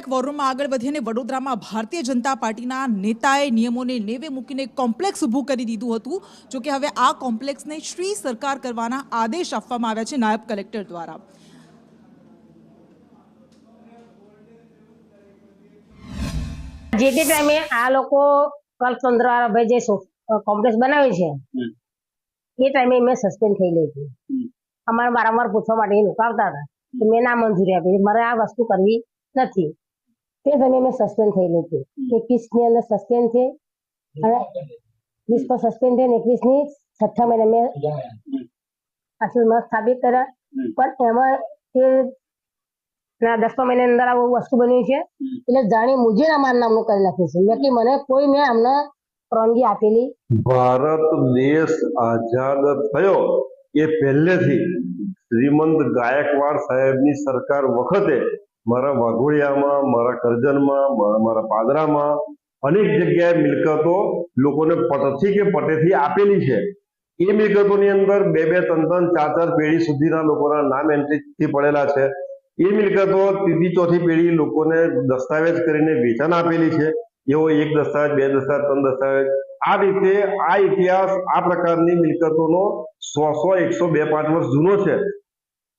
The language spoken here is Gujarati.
એક વોરમાં આગળ વધીને વડોદરામાં ભારતીય જનતા પાર્ટીના નેતાએ નિયમોને નેવે મૂકીને કોમ્પ્લેક્સ ઊભું કરી દીધું હતું. જો કે હવે આ કોમ્પ્લેક્સને શ્રી સરકાર કરવાના આદેશ આપવામાં આવ્યા છે નાયબ કલેક્ટર દ્વારા. જે તે ટાઈમે આ લોકો કલચંદ્ર ભાઈ જે કોમ્પ્લેક્સ બનાવે છે એ ટાઈમે મેં સસ્પેન્ડ થઈ ગઈ હતી. અમારે વારંવાર પૂછવા માટે લોકો આવતા હતા તો મેં ના મંજૂરી આપી, મારે આ વસ્તુ કરવી નથી. તે સમયે મેં સસ્પેન્ડ થઈ ગઈ હતી. 21 ની અંદર સસ્પેન્ડ છે અને 20 પર સસ્પેન્ડ થઈને 21 ની 6 મહિને મેં અસલમાં સ્થાપિત કર્યા. પણ એમાં તે 10મા મહિના અંદર આ વસ્તુ બની છે એટલે જાણી મુજે અમારા નામનું કરી નાખ્યું છે. બાકી મને કોઈ મેં અમને પરવાનગી આપેલી. ભારત દેશ આઝાદ થયો એ પહેલેથી શ્રીમંત ગાયકવાડ સાહેબની સરકાર વખતે મારા વાઘોડિયામાં, મારા કરજણમાં, મારા પાદરામાં અનેક જગ્યાએ મિલકતો લોકોને પટથી કે પટેથી આપેલી છે. એ મિલકતોની અંદર 2-2, 3-3, 4-4 પેઢી સુધીના લોકોના નામ એન્ટ્રીથી પડેલા છે. એ મિલકતો 3જી-4થી પેઢી લોકોને દસ્તાવેજ કરીને વેચાણ આપેલી છે. એવો 1 દસ્તાવેજ, 2 દસ્તાવેજ, 3 દસ્તાવેજ. આ રીતે આ ઇતિહાસ આ પ્રકારની મિલકતોનો 100, 100, 100, 2, 5 વર્ષ જૂનો છે.